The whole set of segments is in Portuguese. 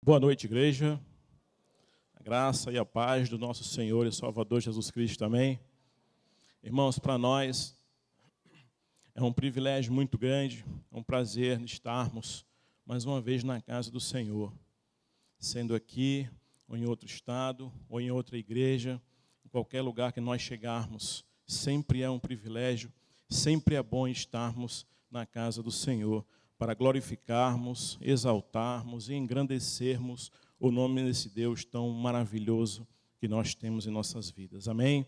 Boa noite, igreja. A graça e a paz do nosso Senhor e Salvador Jesus Cristo, amém? Irmãos, para nós é um privilégio muito grande, é um prazer estarmos mais uma vez na casa do Senhor, sendo aqui, ou em outro estado, ou em outra igreja, em qualquer lugar que nós chegarmos, sempre é um privilégio, sempre é bom estarmos na casa do Senhor, para glorificarmos, exaltarmos e engrandecermos o nome desse Deus tão maravilhoso que nós temos em nossas vidas. Amém?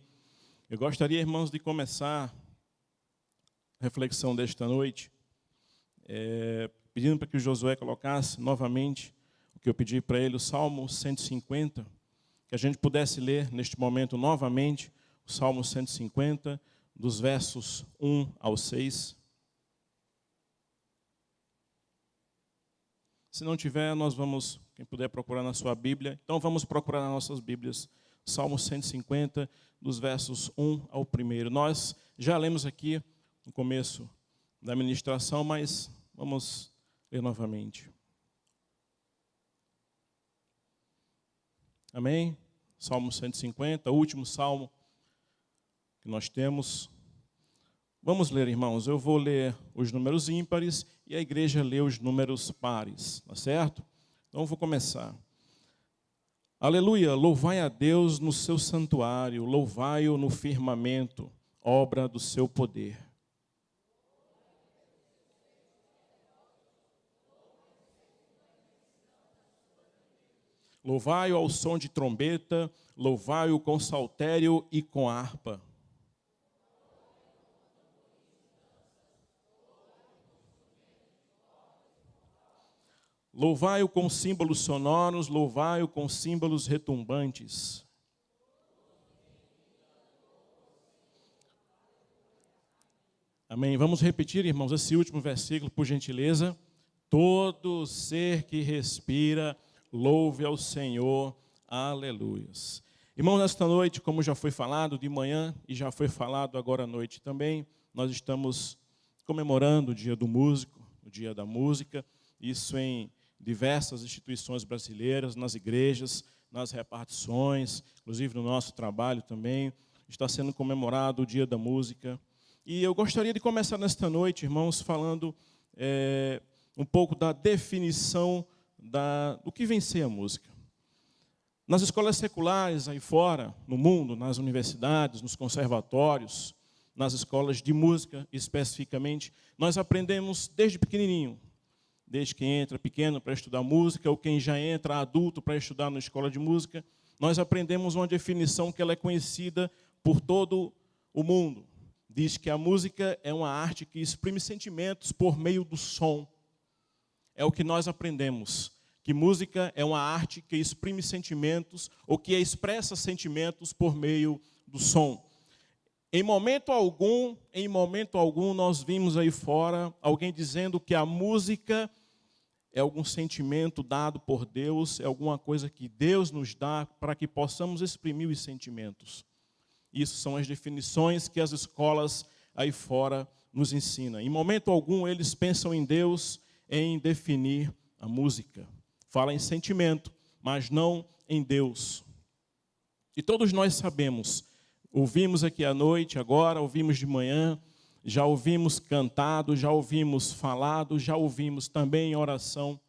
Eu gostaria, irmãos, de começar a reflexão desta noite, pedindo para que o Josué colocasse novamente o que eu pedi para ele, o Salmo 150, que a gente pudesse ler neste momento novamente, o Salmo 150, dos versos 1 ao 6. Se não tiver, nós vamos, quem puder procurar na sua Bíblia, então vamos procurar nas nossas Bíblias, Salmo 150, dos versos 1 ao 1. Nós já lemos aqui no começo da ministração, mas vamos ler novamente. Amém? Salmo 150, o último salmo que nós temos. Vamos ler, irmãos. Eu vou ler os números ímpares e a igreja lê os números pares, tá certo? Então, eu vou começar. Aleluia, louvai a Deus no seu santuário, louvai-o no firmamento, obra do seu poder. Louvai-o ao som de trombeta, louvai-o com saltério e com harpa. Louvai-o com símbolos sonoros, louvai-o com símbolos retumbantes. Amém. Vamos repetir, irmãos, esse último versículo, por gentileza. Todo ser que respira, louve ao Senhor. Aleluias. Irmãos, nesta noite, como já foi falado de manhã e já foi falado agora à noite também, nós estamos comemorando o Dia do Músico, o Dia da Música, isso em diversas instituições brasileiras, nas igrejas, nas repartições, inclusive no nosso trabalho também, está sendo comemorado o Dia da Música. E eu gostaria de começar nesta noite, irmãos, falando um pouco da definição do que vem ser a música. Nas escolas seculares aí fora, no mundo, nas universidades, nos conservatórios, nas escolas de música especificamente, nós aprendemos desde pequenininho, desde quem entra pequeno para estudar música, ou quem já entra adulto para estudar na escola de música, nós aprendemos uma definição que ela é conhecida por todo o mundo. Diz que a música é uma arte que exprime sentimentos por meio do som. É o que nós aprendemos, que música é uma arte que exprime sentimentos, ou que expressa sentimentos por meio do som. Em momento algum, nós vimos aí fora alguém dizendo que a música é algum sentimento dado por Deus, é alguma coisa que Deus nos dá para que possamos exprimir os sentimentos. Isso são as definições que as escolas aí fora nos ensinam. Em momento algum, eles pensam em Deus, em definir a música. Fala em sentimento, mas não em Deus. E todos nós sabemos, ouvimos aqui à noite, agora ouvimos de manhã, já ouvimos cantado, já ouvimos falado, já ouvimos também em oração.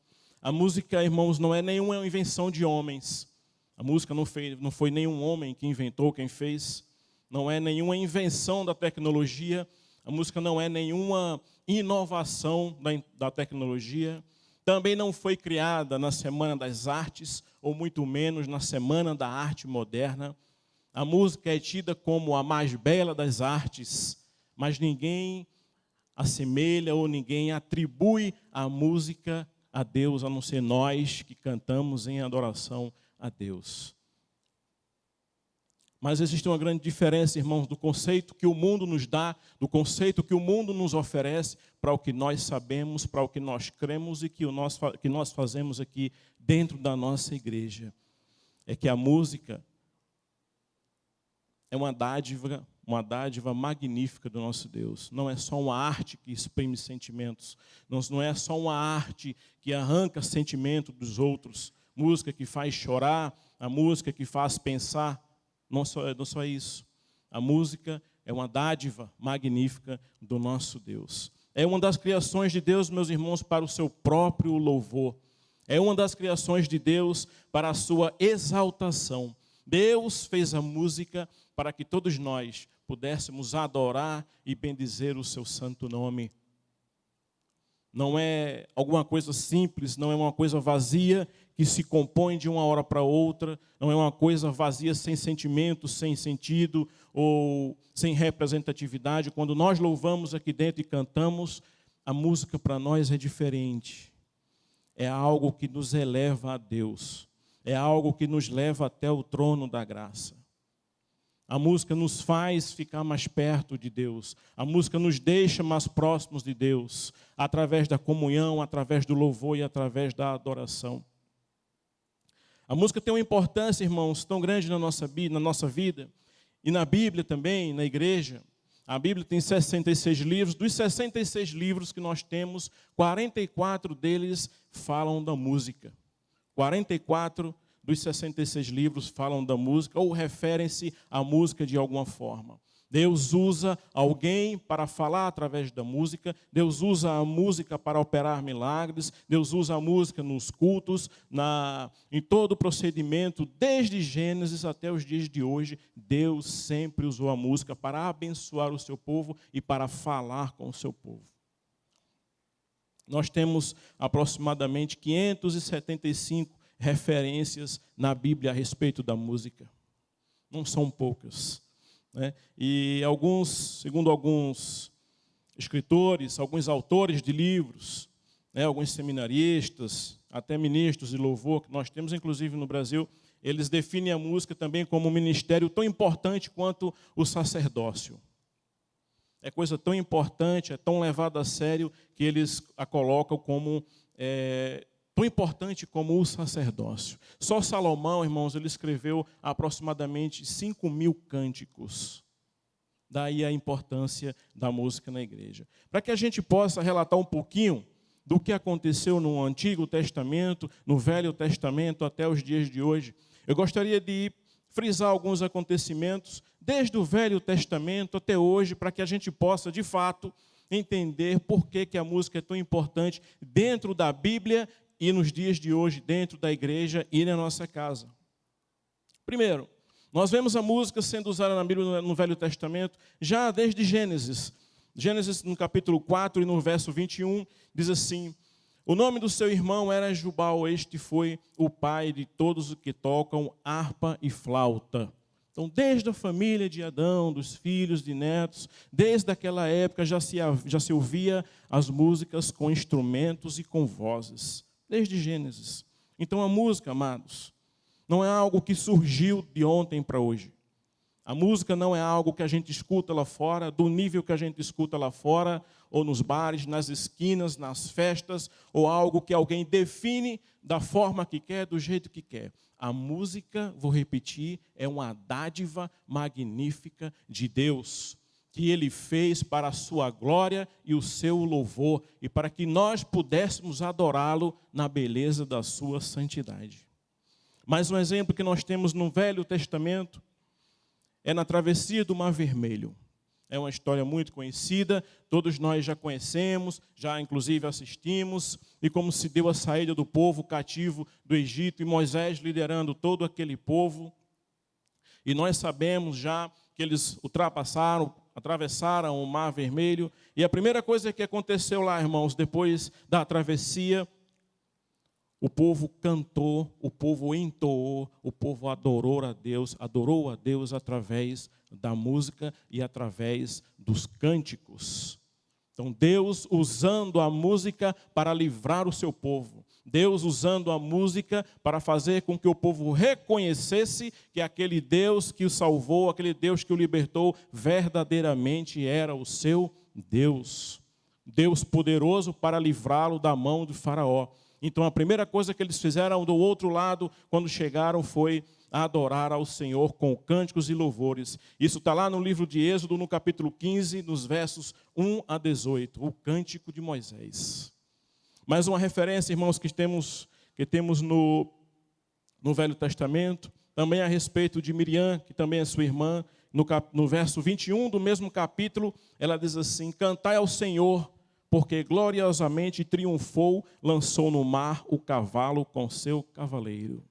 A música, irmãos, não é nenhuma invenção de homens. A música não foi nenhum homem que inventou, quem fez. Não é nenhuma invenção da tecnologia. A música não é nenhuma inovação da tecnologia. Também não foi criada na Semana das Artes, ou muito menos na Semana da Arte Moderna. A música é tida como a mais bela das artes, mas ninguém assemelha ou ninguém atribui a música a Deus, a não ser nós que cantamos em adoração a Deus. Mas existe uma grande diferença, irmãos, do conceito que o mundo nos dá, do conceito que o mundo nos oferece, para o que nós sabemos, para o que nós cremos e que nós fazemos aqui dentro da nossa igreja. É que a música é uma dádiva magnífica do nosso Deus. Não é só uma arte que exprime sentimentos. Não é só uma arte que arranca sentimento dos outros. música que faz chorar, a música que faz pensar. Não só isso. A música é uma dádiva magnífica do nosso Deus. É uma das criações de Deus, meus irmãos, para o seu próprio louvor. É uma das criações de Deus para a sua exaltação. Deus fez a música para que todos nós pudéssemos adorar e bendizer o seu santo nome. Não é alguma coisa simples, não é uma coisa vazia que se compõe de uma hora para outra, não é uma coisa vazia sem sentimento, sem sentido ou sem representatividade. Quando nós louvamos aqui dentro e cantamos, a música para nós é diferente. É algo que nos eleva a Deus, é algo que nos leva até o trono da graça. A música nos faz ficar mais perto de Deus. A música nos deixa mais próximos de Deus, através da comunhão, através do louvor e através da adoração. A música tem uma importância, irmãos, tão grande na nossa vida, e na Bíblia também, na igreja. A Bíblia tem 66 livros. Dos 66 livros que nós temos, 44 deles falam da música. 44 dos 66 livros falam da música ou referem-se à música de alguma forma. Deus usa alguém para falar através da música, Deus usa a música para operar milagres, Deus usa a música nos cultos, em todo o procedimento, desde Gênesis até os dias de hoje, Deus sempre usou a música para abençoar o seu povo e para falar com o seu povo. Nós temos aproximadamente 575 referências na Bíblia a respeito da música. Não são poucas, né? E segundo alguns escritores, alguns autores de livros, né, alguns seminaristas, até ministros de louvor que nós temos, inclusive no Brasil, eles definem a música também como um ministério tão importante quanto o sacerdócio. É coisa tão importante, é tão levada a sério, que eles a colocam como tão importante como o sacerdócio. Só Salomão, irmãos, ele escreveu aproximadamente 5.000 cânticos. Daí a importância da música na igreja. Para que a gente possa relatar um pouquinho do que aconteceu no Antigo Testamento, no Velho Testamento, até os dias de hoje, eu gostaria de frisar alguns acontecimentos, desde o Velho Testamento até hoje, para que a gente possa, de fato, entender por que a música é tão importante dentro da Bíblia e nos dias de hoje, dentro da igreja e na nossa casa. Primeiro, nós vemos a música sendo usada na Bíblia no Velho Testamento já desde Gênesis. Gênesis, no capítulo 4 e no verso 21, diz assim: o nome do seu irmão era Jubal, este foi o pai de todos os que tocam harpa e flauta. Então, desde a família de Adão, dos filhos, de netos, desde aquela época já se ouvia as músicas com instrumentos e com vozes. Desde Gênesis. Então a música, amados, não é algo que surgiu de ontem para hoje. A música não é algo que a gente escuta lá fora, do nível que a gente escuta lá fora, ou nos bares, nas esquinas, nas festas, ou algo que alguém define da forma que quer, do jeito que quer. A música, vou repetir, é uma dádiva magnífica de Deus, que Ele fez para a sua glória e o seu louvor, e para que nós pudéssemos adorá-lo na beleza da sua santidade. Mais um exemplo que nós temos no Velho Testamento é na travessia do Mar Vermelho. É uma história muito conhecida, todos nós já conhecemos, já inclusive assistimos, e como se deu a saída do povo cativo do Egito, e Moisés liderando todo aquele povo. E nós sabemos já que eles atravessaram o Mar Vermelho, e a primeira coisa que aconteceu lá, irmãos, depois da travessia, o povo cantou, o povo entoou, o povo adorou a Deus através da música e através dos cânticos. Então, Deus usando a música para livrar o seu povo. Deus usando a música para fazer com que o povo reconhecesse que aquele Deus que o salvou, aquele Deus que o libertou, verdadeiramente era o seu Deus. Deus poderoso para livrá-lo da mão do faraó. Então, a primeira coisa que eles fizeram do outro lado, quando chegaram, foi adorar ao Senhor com cânticos e louvores. Isso está lá no livro de Êxodo, no capítulo 15, nos versos 1 a 18, o Cântico de Moisés. Mais uma referência, irmãos, que temos no no Velho Testamento, também a respeito de Miriam, que também é sua irmã. No verso 21 do mesmo capítulo, ela diz assim: cantai ao Senhor, porque gloriosamente triunfou, lançou no mar o cavalo com seu cavaleiro.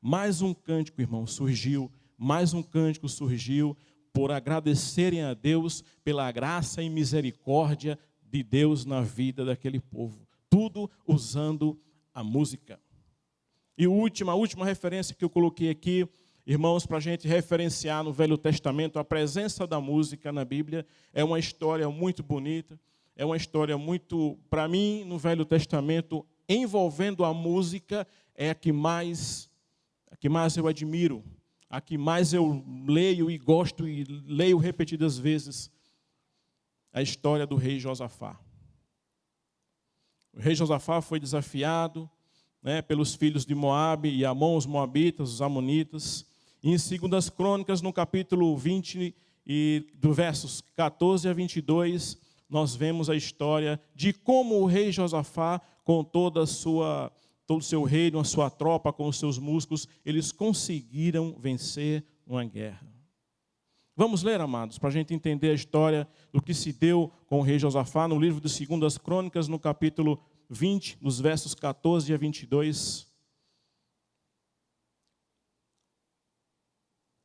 Mais um cântico, irmão, surgiu, mais um cântico surgiu por agradecerem a Deus pela graça e misericórdia de Deus na vida daquele povo. Tudo usando a música. E a última referência que eu coloquei aqui, irmãos, para a gente referenciar no Velho Testamento a presença da música na Bíblia, é uma história muito bonita, é uma história muito, para mim, no Velho Testamento, envolvendo a música, é a que mais eu admiro, a que mais eu leio e gosto e leio repetidas vezes, a história do rei Josafá. O rei Josafá foi desafiado, pelos filhos de Moabe e Amon, os moabitas, os amonitas. E em 2 Crônicas, no capítulo 20, e do versos 14 a 22, nós vemos a história de como o rei Josafá, com todo o seu reino, a sua tropa, com os seus músculos, eles conseguiram vencer uma guerra. Vamos ler, amados, para a gente entender a história do que se deu com o rei Josafá, no livro de 2 Crônicas, no capítulo 20, nos versos 14 a 22.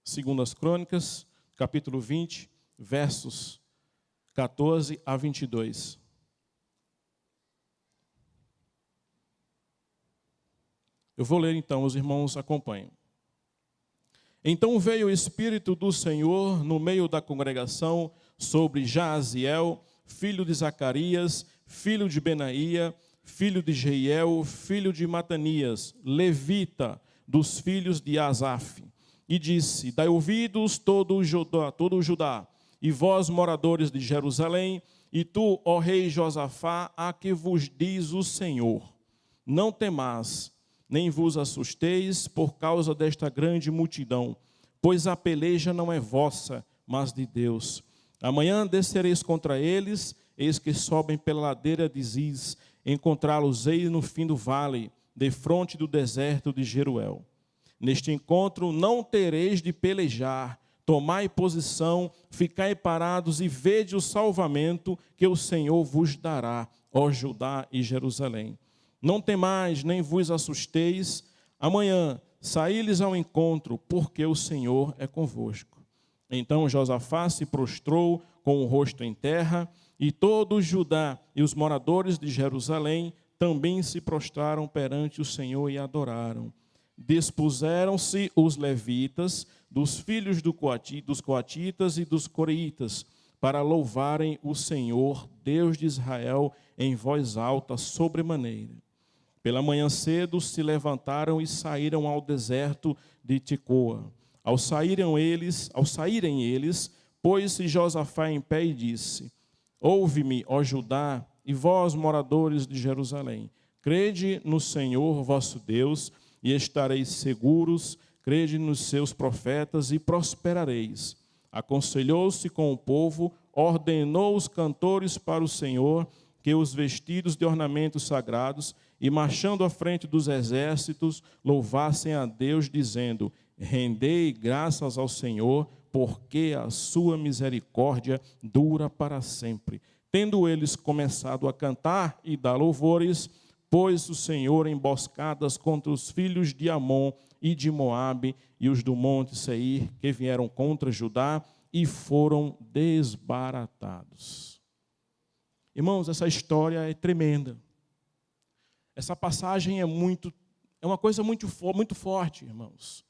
2 Crônicas, capítulo 20, versos 14 a 22. Eu vou ler então, os irmãos acompanhem. Então veio o Espírito do Senhor no meio da congregação sobre Jaaziel, filho de Zacarias, filho de Benaía, filho de Jeiel, filho de Matanias, levita, dos filhos de Asaf. E disse: dai ouvidos todo o Judá, e vós, moradores de Jerusalém, e tu, ó rei Josafá, a que vos diz o Senhor: não temais, nem vos assusteis por causa desta grande multidão, pois a peleja não é vossa, mas de Deus. Amanhã descereis contra eles, eis que sobem pela ladeira de Ziz, encontrá-los-ei no fim do vale, defronte do deserto de Jeruel. Neste encontro não tereis de pelejar, tomai posição, ficai parados e vede o salvamento que o Senhor vos dará, ó Judá e Jerusalém. Não temais, nem vos assusteis, amanhã saí-lhes ao encontro, porque o Senhor é convosco. Então Josafá se prostrou com o rosto em terra, e todo Judá e os moradores de Jerusalém também se prostraram perante o Senhor e adoraram. Dispuseram-se os levitas, dos filhos dos coatitas e dos coreitas, para louvarem o Senhor, Deus de Israel, em voz alta, sobremaneira. Pela manhã cedo se levantaram e saíram ao deserto de Tecoa. Ao saírem eles, pôs-se Josafá em pé e disse: ouve-me, ó Judá, e vós, moradores de Jerusalém, crede no Senhor vosso Deus, e estareis seguros, crede nos seus profetas, e prosperareis. Aconselhou-se com o povo, ordenou os cantores para o Senhor, que os vestidos de ornamentos sagrados, e marchando à frente dos exércitos, louvassem a Deus, dizendo: rendei graças ao Senhor, porque a sua misericórdia dura para sempre. Tendo eles começado a cantar e dar louvores, pôs o Senhor emboscadas contra os filhos de Amon e de Moabe e os do monte Seir, que vieram contra Judá, e foram desbaratados. Irmãos, essa história é tremenda. Essa passagem é uma coisa muito forte, irmãos.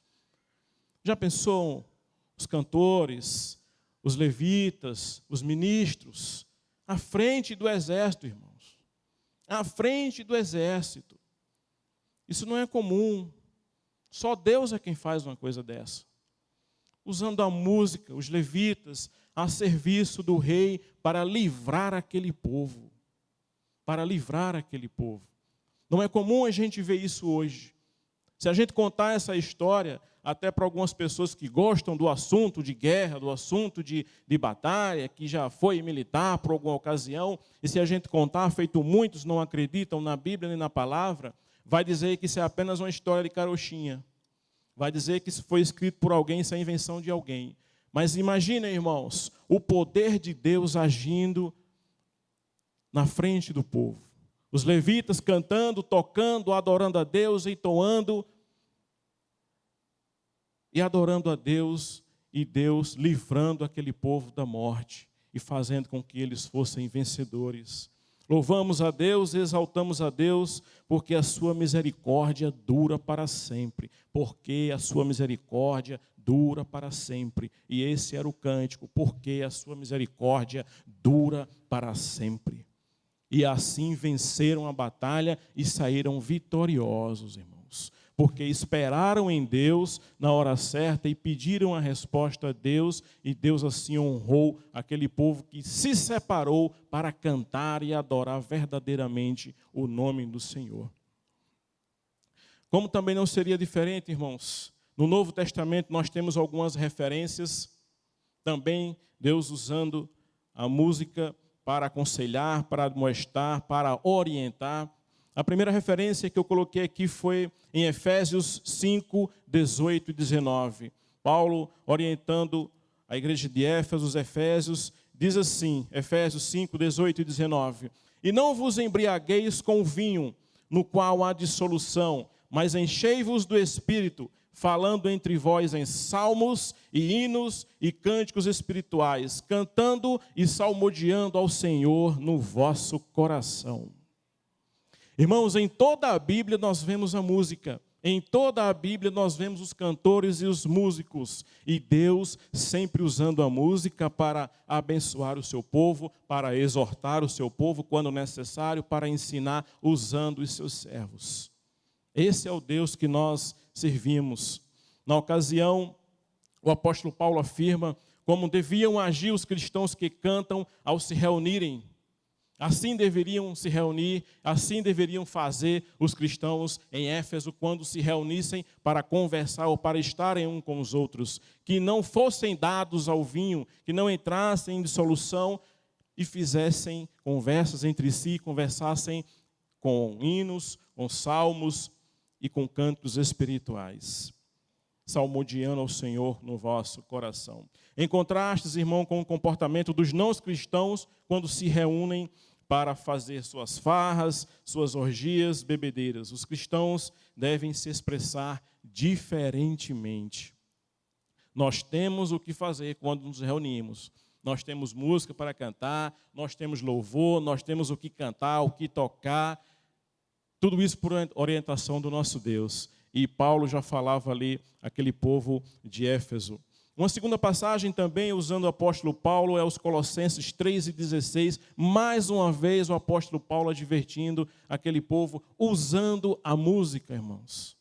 Já pensou os cantores, os levitas, os ministros, à frente do exército, irmãos? À frente do exército. Isso não é comum. Só Deus é quem faz uma coisa dessa. Usando a música, os levitas, a serviço do rei para livrar aquele povo. Para livrar aquele povo. Não é comum a gente ver isso hoje. Se a gente contar essa história, até para algumas pessoas que gostam do assunto de guerra, do assunto de batalha, que já foi militar por alguma ocasião, e se a gente contar, feito muitos não acreditam na Bíblia nem na palavra, vai dizer que isso é apenas uma história de carochinha. vai dizer que isso foi escrito por alguém, isso é a invenção de alguém. Mas imaginem, irmãos, o poder de Deus agindo na frente do povo. Os levitas cantando, tocando, adorando a Deus, entoando e adorando a Deus, e Deus livrando aquele povo da morte e fazendo com que eles fossem vencedores. Louvamos a Deus, exaltamos a Deus, porque a sua misericórdia dura para sempre. Porque a sua misericórdia dura para sempre. E esse era o cântico, porque a sua misericórdia dura para sempre. E assim venceram a batalha e saíram vitoriosos, irmãos. Porque esperaram em Deus na hora certa e pediram a resposta a Deus, e Deus assim honrou aquele povo que se separou para cantar e adorar verdadeiramente o nome do Senhor. Como também não seria diferente, irmãos, no Novo Testamento nós temos algumas referências, também Deus usando a música para aconselhar, para admoestar, para orientar. A primeira referência que eu coloquei aqui foi em Efésios 5, 18 e 19. Paulo, orientando a igreja de Éfeso, os Efésios, diz assim, Efésios 5, 18 e 19. E não vos embriagueis com vinho, no qual há dissolução, mas enchei-vos do Espírito, falando entre vós em salmos e hinos e cânticos espirituais, cantando e salmodiando ao Senhor no vosso coração. Irmãos, em toda a Bíblia nós vemos a música, em toda a Bíblia nós vemos os cantores e os músicos, e Deus sempre usando a música para abençoar o seu povo, para exortar o seu povo quando necessário, para ensinar usando os seus servos. Esse é o Deus que nós servimos. Na ocasião, o apóstolo Paulo afirma como deviam agir os cristãos que cantam ao se reunirem. Assim deveriam se reunir, assim deveriam fazer os cristãos em Éfeso quando se reunissem para conversar ou para estarem uns com os outros. Que não fossem dados ao vinho, que não entrassem em dissolução e fizessem conversas entre si, conversassem com hinos, com salmos e com cantos espirituais, salmodiando ao Senhor no vosso coração. Em contraste, irmão, com o comportamento dos não cristãos quando se reúnem para fazer suas farras, suas orgias, bebedeiras. Os cristãos devem se expressar diferentemente. Nós temos o que fazer quando nos reunimos. Nós temos música para cantar, nós temos louvor, nós temos o que cantar, o que tocar. Tudo isso por orientação do nosso Deus. E Paulo já falava ali, aquele povo de Éfeso. Uma segunda passagem também, usando o apóstolo Paulo, é os Colossenses 3:16. Mais uma vez o apóstolo Paulo advertindo aquele povo, usando a música, irmãos.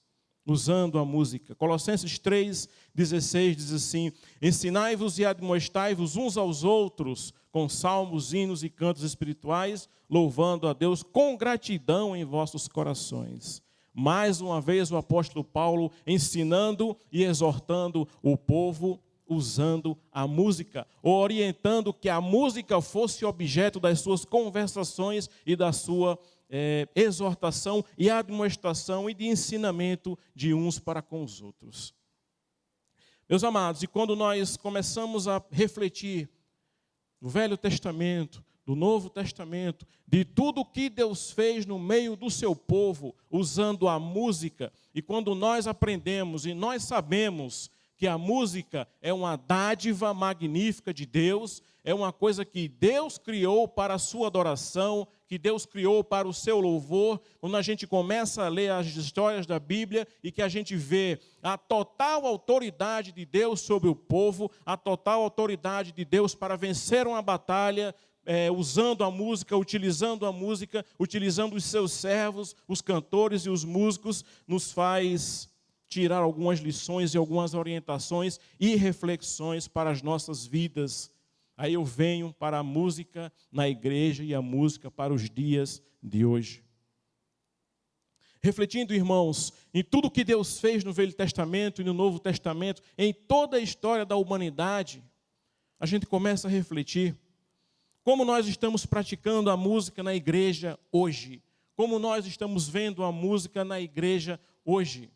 Usando a música. Colossenses 3:16 diz assim: ensinai-vos e admoestai-vos uns aos outros com salmos, hinos e cantos espirituais, louvando a Deus com gratidão em vossos corações. Mais uma vez o apóstolo Paulo ensinando e exortando o povo usando a música, orientando que a música fosse objeto das suas conversações e da sua exortação e admoestação e de ensinamento de uns para com os outros. Meus amados, e quando nós começamos a refletir no Velho Testamento, do Novo Testamento, de tudo o que Deus fez no meio do seu povo, usando a música, e quando nós aprendemos e nós sabemos que a música é uma dádiva magnífica de Deus, é uma coisa que Deus criou para a sua adoração, que Deus criou para o seu louvor. Quando a gente começa a ler as histórias da Bíblia e que a gente vê a total autoridade de Deus sobre o povo, a total autoridade de Deus para vencer uma batalha, usando a música, utilizando os seus servos, os cantores e os músicos, nos faz tirar algumas lições e algumas orientações e reflexões para as nossas vidas. Aí eu venho para a música na igreja e a música para os dias de hoje. Refletindo, irmãos, em tudo que Deus fez no Velho Testamento e no Novo Testamento, em toda a história da humanidade, a gente começa a refletir como nós estamos praticando a música na igreja hoje, como nós estamos vendo a música na igreja hoje.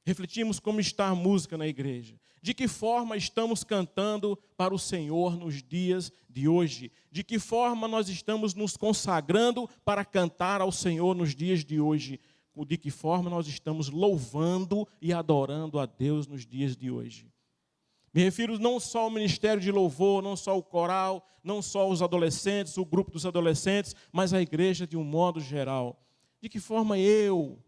Refletimos como está a música na igreja. De que forma estamos cantando para o Senhor nos dias de hoje? De que forma nós estamos nos consagrando para cantar ao Senhor nos dias de hoje? De que forma nós estamos louvando e adorando a Deus nos dias de hoje? Me refiro não só ao ministério de louvor, não só ao coral, não só aos adolescentes, o grupo dos adolescentes, mas a igreja de um modo geral. De que forma eu,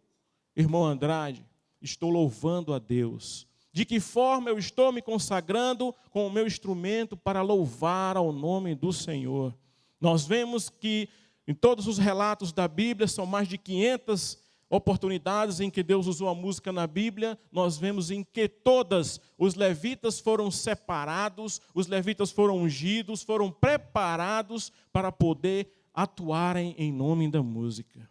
irmão Andrade, estou louvando a Deus? De que forma eu estou me consagrando com o meu instrumento para louvar ao nome do Senhor? Nós vemos que em todos os relatos da Bíblia, são mais de 500 oportunidades em que Deus usou a música na Bíblia. Nós vemos em que todas os levitas foram separados, os levitas foram ungidos, foram preparados para poder atuarem em nome da música.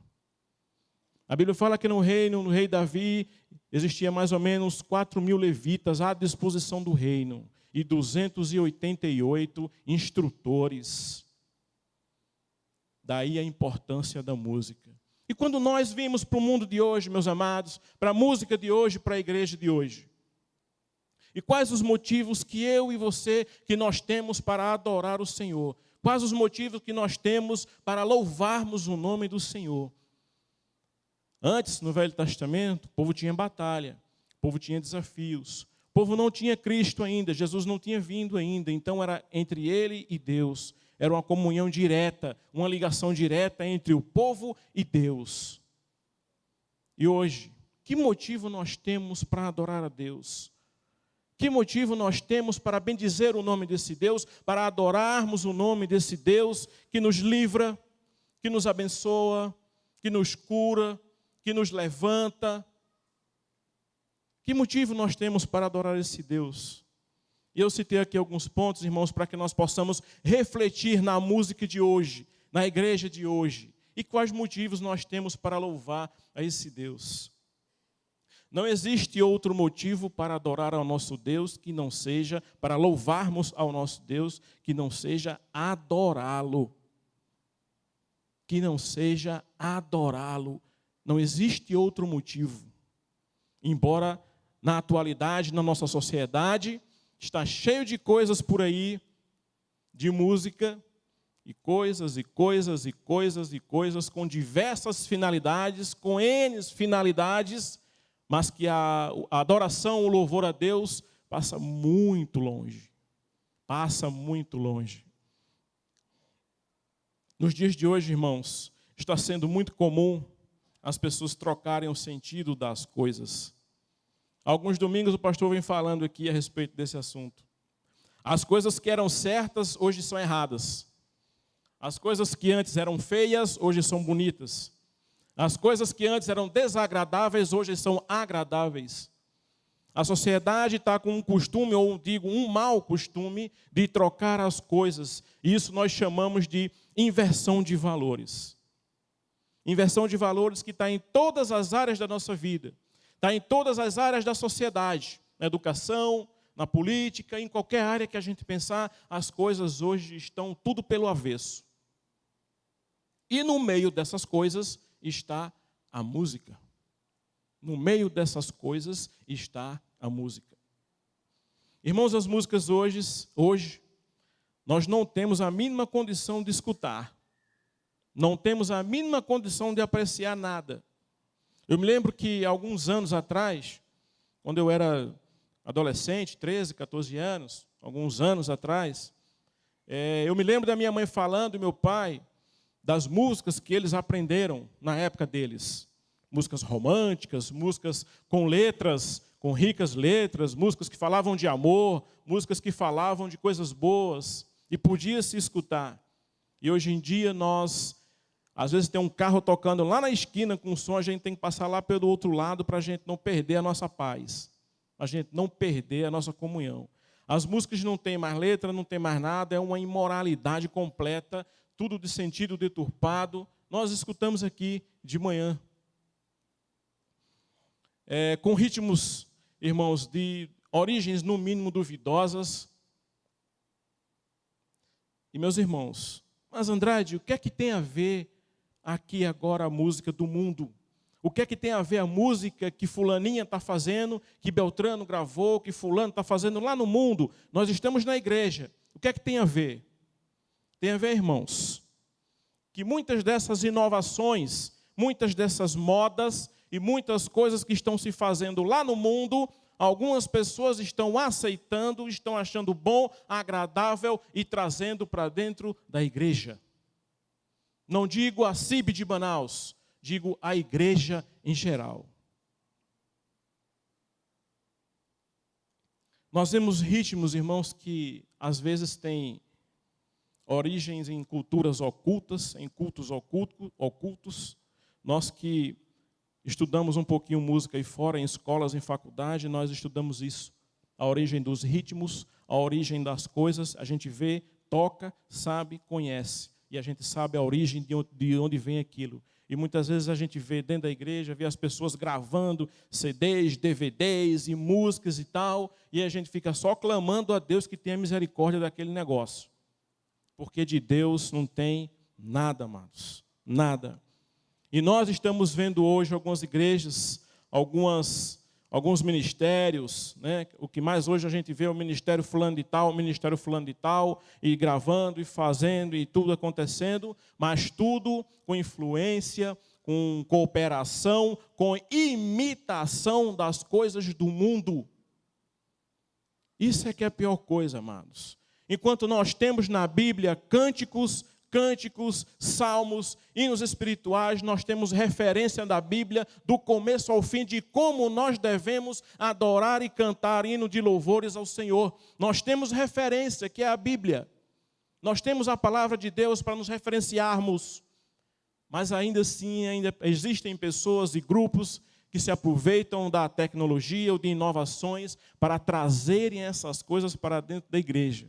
A Bíblia fala que no rei Davi, existia mais ou menos 4.000 levitas à disposição do reino e 288 instrutores. Daí a importância da música. E quando nós vimos para o mundo de hoje, meus amados, para a música de hoje, para a igreja de hoje, e quais os motivos que eu e você, que nós temos para adorar o Senhor? Quais os motivos que nós temos para louvarmos o nome do Senhor? Antes, no Velho Testamento, o povo tinha batalha, o povo tinha desafios, o povo não tinha Cristo ainda, Jesus não tinha vindo ainda, então era entre ele e Deus, era uma comunhão direta, uma ligação direta entre o povo e Deus. E hoje, que motivo nós temos para adorar a Deus? Que motivo nós temos para bendizer o nome desse Deus, para adorarmos o nome desse Deus que nos livra, que nos abençoa, que nos cura, que nos levanta? Que motivo nós temos para adorar esse Deus? E eu citei aqui alguns pontos, irmãos, para que nós possamos refletir na música de hoje, na igreja de hoje. E quais motivos nós temos para louvar a esse Deus? Não existe outro motivo para adorar ao nosso Deus que não seja, para louvarmos ao nosso Deus, que não seja adorá-lo. Que não seja adorá-lo. Não existe outro motivo. Embora na atualidade, na nossa sociedade, está cheio de coisas por aí, de música, e coisas, e coisas, e coisas, e coisas, com diversas finalidades, com N finalidades, mas que a adoração, o louvor a Deus passa muito longe. Passa muito longe. Nos dias de hoje, irmãos, está sendo muito comum as pessoas trocarem o sentido das coisas. Alguns domingos o pastor vem falando aqui a respeito desse assunto. As coisas que eram certas, hoje são erradas. As coisas que antes eram feias, hoje são bonitas. As coisas que antes eram desagradáveis, hoje são agradáveis. A sociedade está com um costume, ou digo, um mau costume, de trocar as coisas. Isso nós chamamos de inversão de valores. Inversão de valores que está em todas as áreas da nossa vida. Está em todas as áreas da sociedade. Na educação, na política, em qualquer área que a gente pensar, as coisas hoje estão tudo pelo avesso. E no meio dessas coisas está a música. No meio dessas coisas está a música. Irmãos, as músicas hoje, nós não temos a mínima condição de escutar. Não temos a mínima condição de apreciar nada. Eu me lembro que alguns anos atrás, quando eu era adolescente, 13, 14 anos, alguns anos atrás, eu me lembro da minha mãe falando e meu pai das músicas que eles aprenderam na época deles. Músicas românticas, músicas com letras, com ricas letras, músicas que falavam de amor, músicas que falavam de coisas boas, e podia se escutar. E hoje em dia nós, às vezes tem um carro tocando lá na esquina com som, a gente tem que passar lá pelo outro lado para a gente não perder a nossa paz, a gente não perder a nossa comunhão. As músicas não têm mais letra, não tem mais nada, é uma imoralidade completa, tudo de sentido deturpado. Nós escutamos aqui de manhã. Com ritmos, irmãos, de origens no mínimo duvidosas. E meus irmãos, mas Andrade, o que é que tem a ver aqui agora a música do mundo? O que é que tem a ver a música que fulaninha está fazendo, que Beltrano gravou, que fulano está fazendo lá no mundo? Nós estamos na igreja. O que é que tem a ver? Tem a ver, irmãos, que muitas dessas inovações, muitas dessas modas e muitas coisas que estão se fazendo lá no mundo, algumas pessoas estão aceitando, estão achando bom, agradável e trazendo para dentro da igreja. Não digo a CIB de Manaus, digo a igreja em geral. Nós vemos ritmos, irmãos, que às vezes têm origens em culturas ocultas, em cultos ocultos. Nós que estudamos um pouquinho música aí fora, em escolas, em faculdade, nós estudamos isso. A origem dos ritmos, a origem das coisas, a gente vê, toca, sabe, conhece. E a gente sabe a origem de onde vem aquilo. E muitas vezes a gente vê dentro da igreja, vê as pessoas gravando CDs, DVDs e músicas e tal, e a gente fica só clamando a Deus que tenha misericórdia daquele negócio. Porque de Deus não tem nada, amados, nada. E nós estamos vendo hoje algumas igrejas, alguns ministérios, né? O que mais hoje a gente vê é o ministério fulano de tal, o ministério fulano de tal, e gravando e fazendo e tudo acontecendo, mas tudo com influência, com cooperação, com imitação das coisas do mundo. Isso é que é a pior coisa, amados. Enquanto nós temos na Bíblia cânticos, salmos, hinos espirituais, nós temos referência da Bíblia, do começo ao fim, de como nós devemos adorar e cantar hino de louvores ao Senhor. Nós temos referência, que é a Bíblia. Nós temos a palavra de Deus para nos referenciarmos. Mas ainda assim, ainda existem pessoas e grupos que se aproveitam da tecnologia ou de inovações para trazerem essas coisas para dentro da igreja.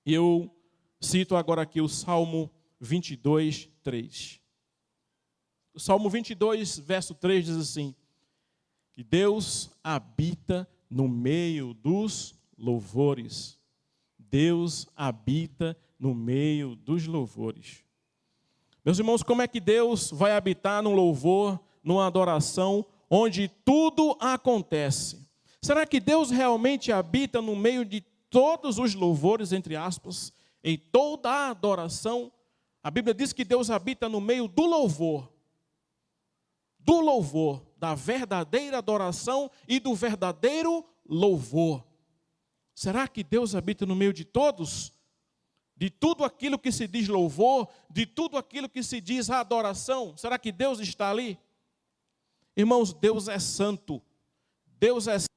E eu cito agora aqui o Salmo 22, 3. O Salmo 22, verso 3 diz assim: que Deus habita no meio dos louvores. Deus habita no meio dos louvores. Meus irmãos, como é que Deus vai habitar num louvor, numa adoração, onde tudo acontece? Será que Deus realmente habita no meio de todos os louvores, entre aspas, em toda a adoração? A Bíblia diz que Deus habita no meio do louvor, da verdadeira adoração e do verdadeiro louvor. Será que Deus habita no meio de todos? De tudo aquilo que se diz louvor, de tudo aquilo que se diz adoração, será que Deus está ali? Irmãos, Deus é santo, Deus é santo.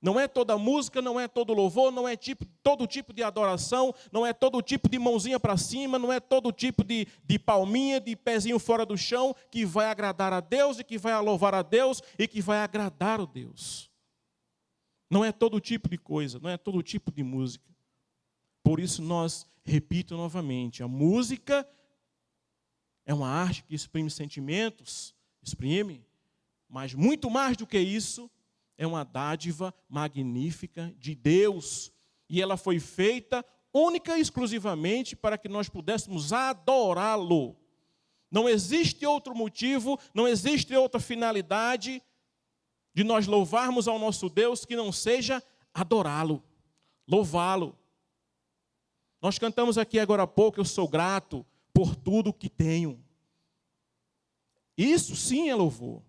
Não é toda música, não é todo louvor, não é todo tipo de adoração, não é todo tipo de mãozinha para cima, não é todo tipo de palminha, de pezinho fora do chão, que vai agradar a Deus e que vai louvar a Deus e que vai agradar o Deus. Não é todo tipo de coisa, não é todo tipo de música. Por isso repito novamente, a música é uma arte que exprime sentimentos, mas muito mais do que isso, é uma dádiva magnífica de Deus. E ela foi feita única e exclusivamente para que nós pudéssemos adorá-lo. Não existe outro motivo, não existe outra finalidade de nós louvarmos ao nosso Deus que não seja adorá-lo, louvá-lo. Nós cantamos aqui agora há pouco, eu sou grato por tudo que tenho. Isso sim é louvor.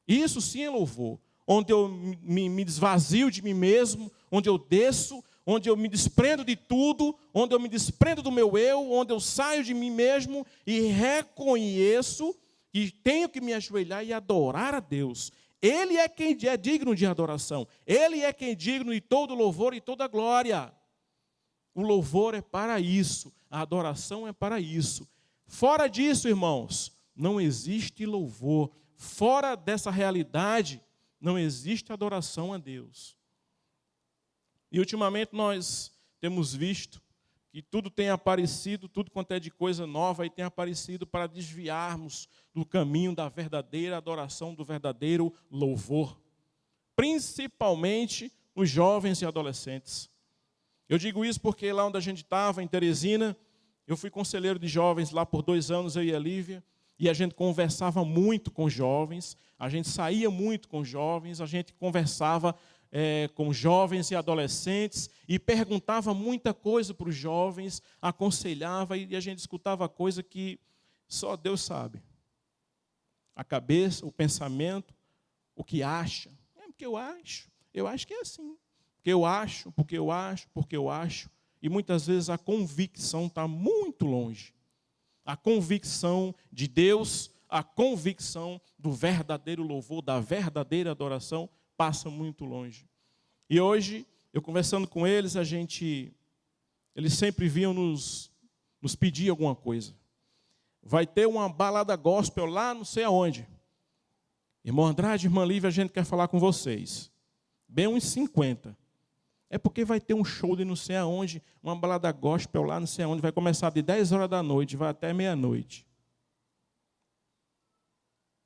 Isso sim é louvor. Onde eu me desvazio de mim mesmo, onde eu desço, onde eu me desprendo de tudo, onde eu me desprendo do meu eu, onde eu saio de mim mesmo e reconheço que tenho que me ajoelhar e adorar a Deus. Ele é quem é digno de adoração. Ele é quem é digno de todo louvor e toda glória. O louvor é para isso, a adoração é para isso. Fora disso, irmãos, não existe louvor. Fora dessa realidade, não existe adoração a Deus. E ultimamente nós temos visto que tudo tem aparecido, tudo quanto é de coisa nova, e tem aparecido para desviarmos do caminho da verdadeira adoração, do verdadeiro louvor. Principalmente os jovens e adolescentes. Eu digo isso porque lá onde a gente estava, em Teresina, eu fui conselheiro de jovens lá por 2 anos, eu e a Lívia, E a gente conversava muito com jovens, a gente saía muito com jovens, a gente conversava com jovens e adolescentes e perguntava muita coisa para os jovens, aconselhava e a gente escutava coisa que só Deus sabe. A cabeça, o pensamento, o que acha. Porque eu acho que é assim. Porque eu acho. E muitas vezes a convicção está muito longe. A convicção de Deus, a convicção do verdadeiro louvor, da verdadeira adoração, passa muito longe. E hoje, eu conversando com eles, eles sempre vinham nos pedir alguma coisa. Vai ter uma balada gospel lá não sei aonde. Irmão Andrade, irmã Lívia, a gente quer falar com vocês. Bem uns 50. É porque vai ter um show de não sei aonde, uma balada gospel lá não sei aonde, vai começar de 10 horas da noite, vai até meia-noite.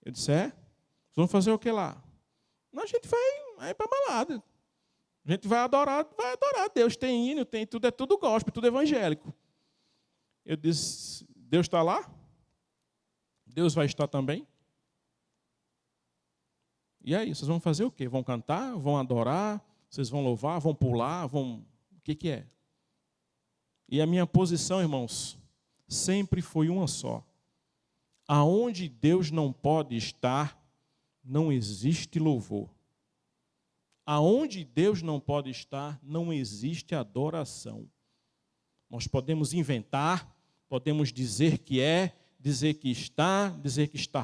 Eu disse, vocês vão fazer o que lá? Não, a gente vai para a balada. A gente vai adorar Deus. Tem hino, tem tudo, é tudo gospel, tudo evangélico. Eu disse, Deus está lá? Deus vai estar também? E aí, vocês vão fazer o quê? Vão cantar? Vão adorar? Vocês vão louvar? Vão pular? O que é? E a minha posição, irmãos, sempre foi uma só. Aonde Deus não pode estar, não existe louvor. Aonde Deus não pode estar, não existe adoração. Nós podemos inventar, podemos dizer que dizer que está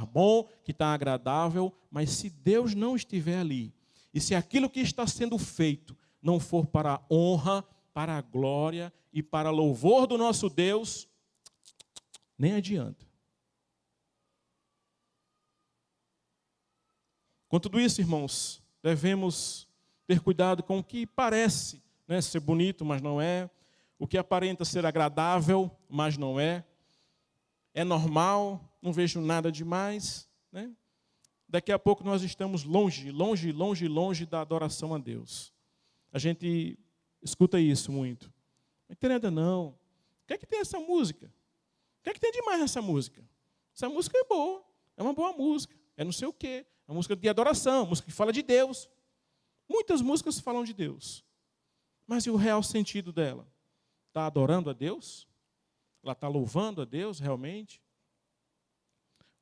bom, que está agradável, mas se Deus não estiver ali, e se aquilo que está sendo feito não for para a honra, para a glória e para louvor do nosso Deus, nem adianta. Com tudo isso, irmãos, devemos ter cuidado com o que parece ser bonito, mas não é. O que aparenta ser agradável, mas não é. É normal, não vejo nada demais. Daqui a pouco nós estamos longe da adoração a Deus. A gente escuta isso muito. Não entenda não. O que é que tem essa música? O que é que tem demais nessa música? Essa música é boa, é uma boa música. É não sei o quê. É uma música de adoração, música que fala de Deus. Muitas músicas falam de Deus. Mas e o real sentido dela? Está adorando a Deus? Ela está louvando a Deus realmente?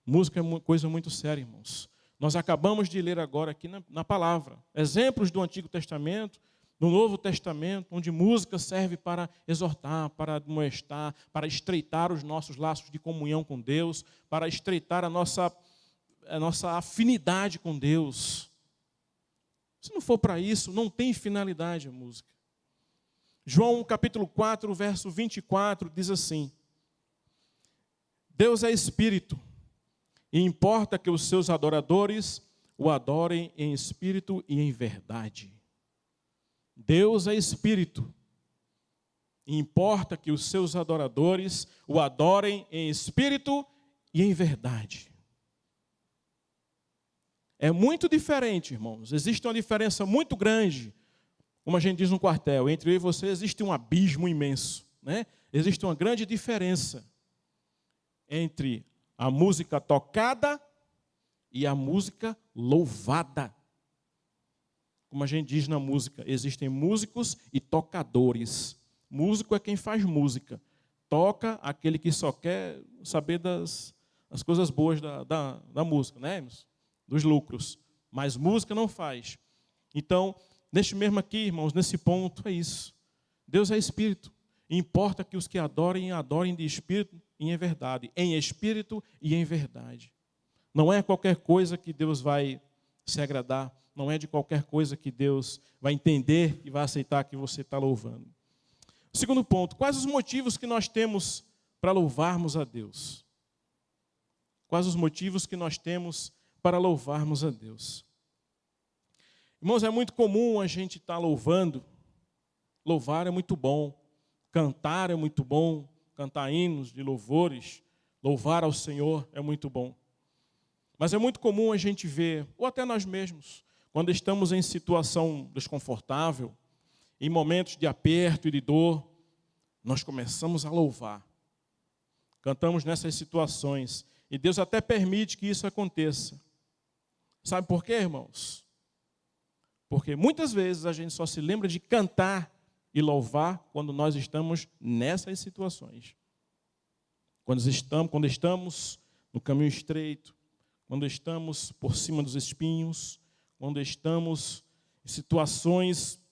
Música é coisa muito séria, irmãos. Nós acabamos de ler agora aqui na palavra exemplos do Antigo Testamento, do Novo Testamento, onde música serve para exortar, para admoestar, para estreitar os nossos laços de comunhão com Deus, para estreitar a nossa afinidade com Deus. Se não for para isso, não tem finalidade a música. João capítulo 4, verso 24, diz assim: Deus é Espírito, e importa que os seus adoradores o adorem em espírito e em verdade. Deus é Espírito, e importa que os seus adoradores o adorem em espírito e em verdade. É muito diferente, irmãos. Existe uma diferença muito grande, como a gente diz no quartel, entre eu e você existe um abismo imenso, Existe uma grande diferença entre a música tocada e a música louvada. Como a gente diz na música, existem músicos e tocadores. Músico é quem faz música. Toca aquele que só quer saber das coisas boas da música, dos lucros. Mas música não faz. Então, neste mesmo aqui, irmãos, nesse ponto, é isso. Deus é Espírito. E importa que os que adorem de espírito e em verdade. Em espírito e em verdade. Não é qualquer coisa que Deus vai se agradar. Não é de qualquer coisa que Deus vai entender e vai aceitar que você está louvando. Segundo ponto, quais os motivos que nós temos para louvarmos a Deus? Quais os motivos que nós temos para louvarmos a Deus? Irmãos, é muito comum a gente estar louvando. Louvar é muito bom. Cantar é muito bom. Cantar hinos de louvores. Louvar ao Senhor é muito bom. Mas é muito comum a gente ver, ou até nós mesmos, quando estamos em situação desconfortável, em momentos de aperto e de dor, nós começamos a louvar. Cantamos nessas situações. E Deus até permite que isso aconteça. Sabe por quê, irmãos? Porque muitas vezes a gente só se lembra de cantar e louvar quando nós estamos nessas situações. Quando estamos no caminho estreito, quando estamos por cima dos espinhos, quando estamos em situações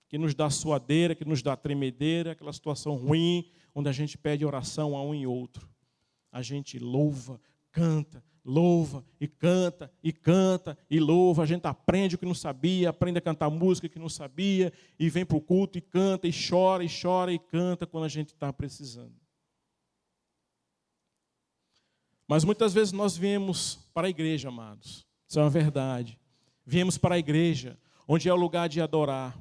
que nos dá suadeira, que nos dá tremedeira, aquela situação ruim, onde a gente pede oração a um e outro. A gente louva, canta e louva. A gente aprende o que não sabia, aprende a cantar música que não sabia, e vem para o culto e canta, e chora e canta quando a gente está precisando. Mas muitas vezes nós viemos para a igreja, amados. Isso é uma verdade. Viemos para a igreja, onde é o lugar de adorar.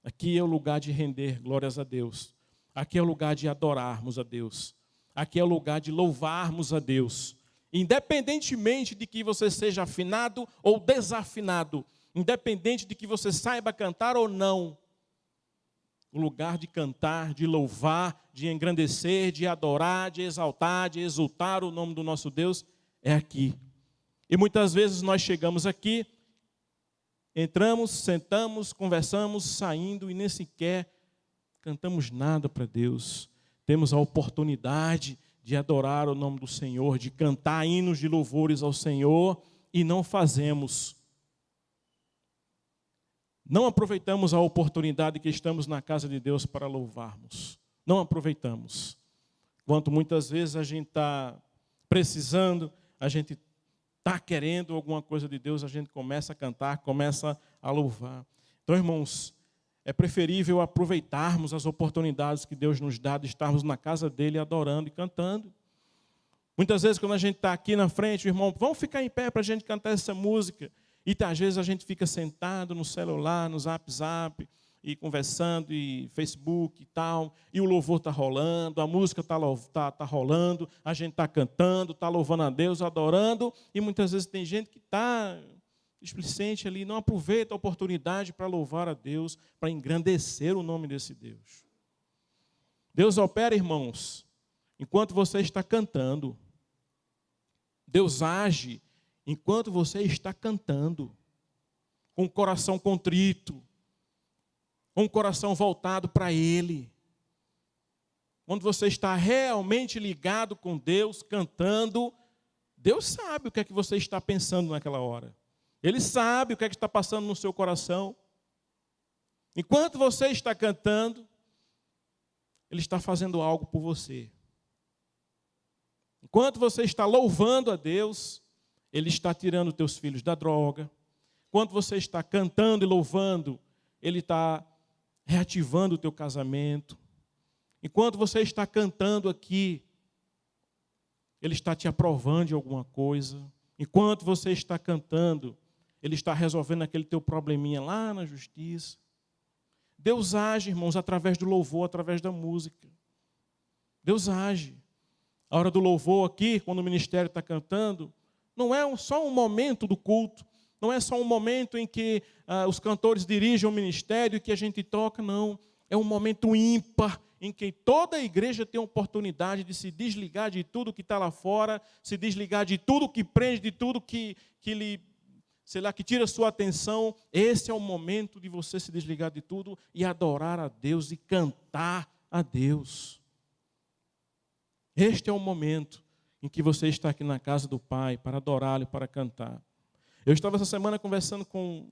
Aqui é o lugar de render glórias a Deus. Aqui é o lugar de adorarmos a Deus. Aqui é o lugar de louvarmos a Deus. Independentemente de que você seja afinado ou desafinado, independente de que você saiba cantar ou não, o lugar de cantar, de louvar, de engrandecer, de adorar, de exaltar, de exultar o nome do nosso Deus é aqui. E muitas vezes nós chegamos aqui, entramos, sentamos, conversamos, saindo e nem sequer cantamos nada para Deus. Temos a oportunidade de adorar o nome do Senhor, de cantar hinos de louvores ao Senhor e não fazemos. Não aproveitamos a oportunidade que estamos na casa de Deus para louvarmos. Não aproveitamos. Enquanto muitas vezes a gente está precisando, a gente está querendo alguma coisa de Deus, a gente começa a cantar, começa a louvar. Então, irmãos, é preferível aproveitarmos as oportunidades que Deus nos dá de estarmos na casa dele adorando e cantando. Muitas vezes, quando a gente está aqui na frente, o irmão, vamos ficar em pé para a gente cantar essa música. E às vezes a gente fica sentado no celular, no zap, e conversando, e Facebook e tal, e o louvor está rolando, a música está rolando, a gente está cantando, está louvando a Deus, adorando, e muitas vezes tem gente que está displicente ali, não aproveita a oportunidade para louvar a Deus, para engrandecer o nome desse Deus. Deus opera, irmãos, enquanto você está cantando. Deus age enquanto você está cantando, com o coração contrito, com o coração voltado para Ele. Quando você está realmente ligado com Deus, cantando, Deus sabe o que é que você está pensando naquela hora. Ele sabe o que é que está passando no seu coração. Enquanto você está cantando, Ele está fazendo algo por você. Enquanto você está louvando a Deus, Ele está tirando teus filhos da droga. Enquanto você está cantando e louvando, Ele está reativando o teu casamento. Enquanto você está cantando aqui, Ele está te aprovando de alguma coisa. Enquanto você está cantando, Ele está resolvendo aquele teu probleminha lá na justiça. Deus age, irmãos, através do louvor, através da música. Deus age. A hora do louvor aqui, quando o ministério está cantando, não é só um momento do culto, não é só um momento em que os cantores dirigem o ministério e que a gente toca, não. É um momento ímpar, em que toda a igreja tem a oportunidade de se desligar de tudo que está lá fora, se desligar de tudo que prende, de tudo que lhe, sei lá, que tira a sua atenção. Esse é o momento de você se desligar de tudo e adorar a Deus e cantar a Deus. Este é o momento em que você está aqui na casa do Pai para adorá-lo e para cantar. Eu estava essa semana conversando com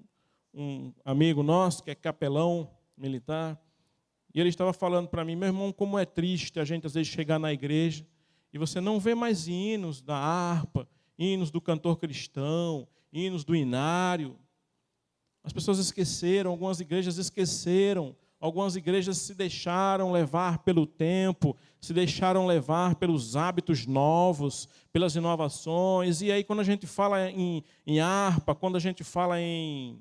um amigo nosso, que é capelão militar, e ele estava falando para mim, meu irmão, como é triste a gente às vezes chegar na igreja e você não vê mais hinos da harpa, hinos do cantor cristão, hinos do inário. As pessoas esqueceram, algumas igrejas esqueceram, algumas igrejas se deixaram levar pelo tempo, se deixaram levar pelos hábitos novos, pelas inovações. E aí, quando a gente fala em harpa, quando a gente fala em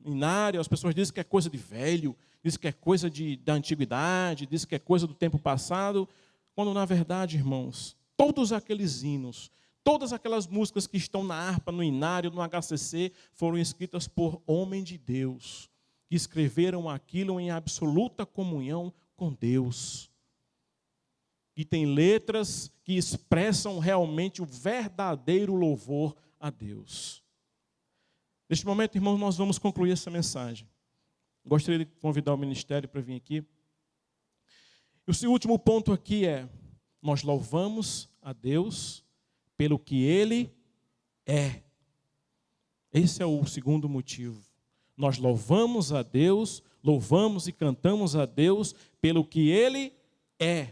inário, as pessoas dizem que é coisa de velho, dizem que é coisa da antiguidade, dizem que é coisa do tempo passado, quando, na verdade, irmãos, todos aqueles hinos, todas aquelas músicas que estão na harpa, no inário, no HCC, foram escritas por homem de Deus, que escreveram aquilo em absoluta comunhão com Deus. e tem letras que expressam realmente o verdadeiro louvor a Deus. Neste momento, irmãos, nós vamos concluir essa mensagem. Gostaria de convidar o ministério para vir aqui. E o último ponto aqui é: nós louvamos a Deus pelo que Ele é. Esse é o segundo motivo. Nós louvamos a Deus, louvamos e cantamos a Deus pelo que Ele é.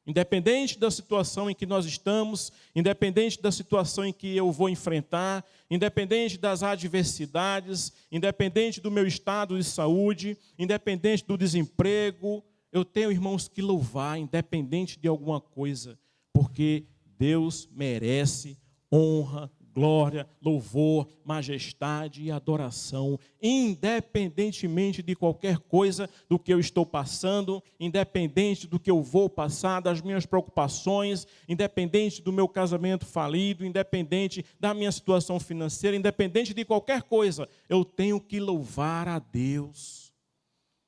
Independente da situação em que nós estamos, independente da situação em que eu vou enfrentar, independente das adversidades, independente do meu estado de saúde, independente do desemprego, eu tenho, irmãos, que louvar, independente de alguma coisa, porque Deus merece honra, glória, louvor, majestade e adoração, independentemente de qualquer coisa do que eu estou passando, independente do que eu vou passar, das minhas preocupações, independente do meu casamento falido, independente da minha situação financeira, independente de qualquer coisa, eu tenho que louvar a Deus.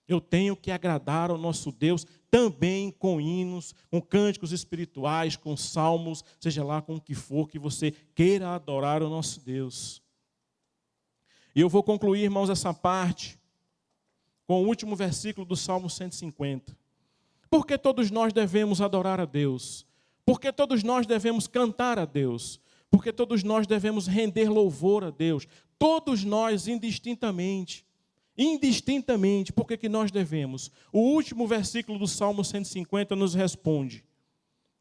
Eu tenho que agradar ao nosso Deus também com hinos, com cânticos espirituais, com salmos, seja lá com o que for que você queira adorar o nosso Deus. E eu vou concluir, irmãos, essa parte com o último versículo do Salmo 150. Porque todos nós devemos adorar a Deus? Porque todos nós devemos cantar a Deus? Porque todos nós devemos render louvor a Deus? Todos nós, indistintamente, por que nós devemos? O último versículo do Salmo 150 nos responde.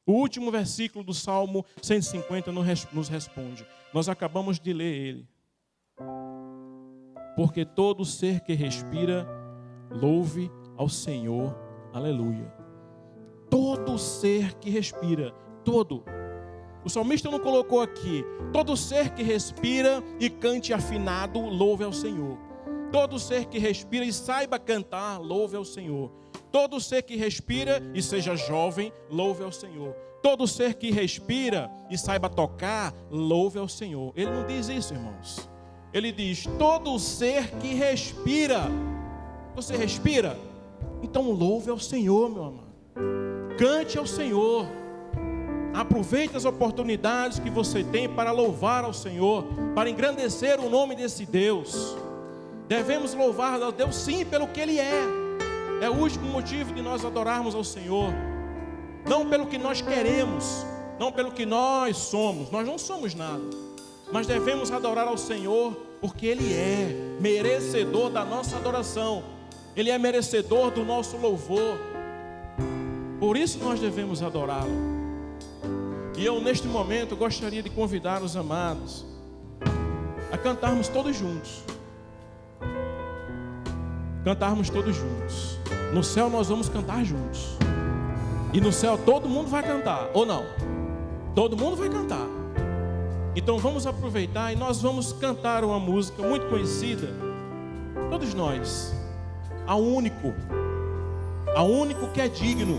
O último versículo do Salmo 150 nos responde. Nós acabamos de ler ele. Porque todo ser que respira, louve ao Senhor. Aleluia. Todo ser que respira, todo. O salmista não colocou aqui: todo ser que respira e cante afinado, louve ao Senhor. Todo ser que respira e saiba cantar, louve ao Senhor. Todo ser que respira e seja jovem, louve ao Senhor. Todo ser que respira e saiba tocar, louve ao Senhor. Ele não diz isso, irmãos. Ele diz: todo ser que respira. Você respira? Então louve ao Senhor, meu amado. Cante ao Senhor. Aproveite as oportunidades que você tem para louvar ao Senhor, para engrandecer o nome desse Deus. Devemos louvar a Deus, sim, pelo que Ele é. É o último motivo de nós adorarmos ao Senhor. Não pelo que nós queremos, não pelo que nós somos. Nós não somos nada. Mas devemos adorar ao Senhor porque Ele é merecedor da nossa adoração. Ele é merecedor do nosso louvor. Por isso nós devemos adorá-lo. E eu, neste momento, gostaria de convidar os amados a cantarmos todos juntos. Cantarmos todos juntos. No céu nós vamos cantar juntos. E no céu todo mundo vai cantar, ou não? Todo mundo vai cantar. Então vamos aproveitar e nós vamos cantar uma música muito conhecida. Todos nós. Ao único que é digno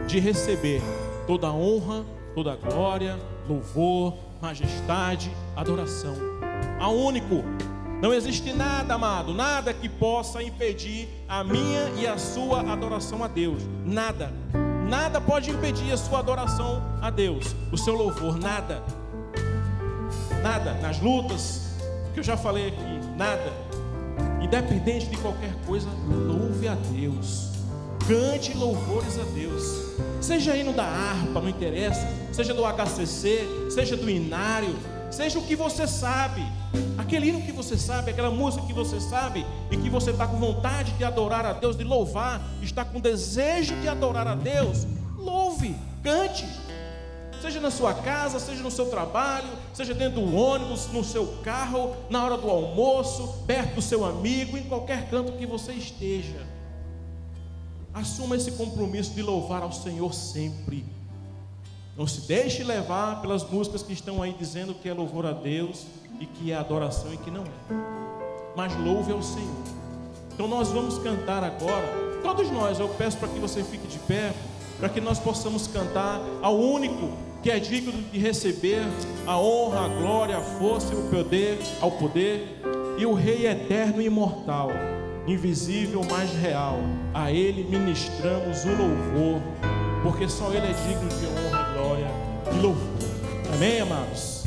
de receber toda a honra, toda a glória, louvor, majestade, adoração. Ao único. Não existe nada, amado, nada que possa impedir a minha e a sua adoração a Deus. Nada. Nada pode impedir a sua adoração a Deus, o seu louvor, nada. Nada. Nas lutas, que eu já falei aqui, nada. Independente de qualquer coisa, louve a Deus. Cante louvores a Deus. Seja hino da harpa, não interessa. Seja do HCC, seja do inário, seja o que você sabe. Aquele hino que você sabe, aquela música que você sabe e que você está com vontade de adorar a Deus, de louvar, está com desejo de adorar a Deus, louve, cante. Seja na sua casa, seja no seu trabalho, seja dentro do ônibus, no seu carro, na hora do almoço, perto do seu amigo, em qualquer canto que você esteja. Assuma esse compromisso de louvar ao Senhor sempre. Não se deixe levar pelas músicas que estão aí dizendo que é louvor a Deus e que é adoração e que não é. Mas louve ao Senhor. Então nós vamos cantar agora. Todos nós, eu peço para que você fique de pé, para que nós possamos cantar ao único que é digno de receber a honra, a glória, a força e o poder, ao poder, e o Rei eterno e imortal, invisível, mas real. A Ele ministramos o louvor, porque só Ele é digno de honra, glória e louvor. Amém, amados?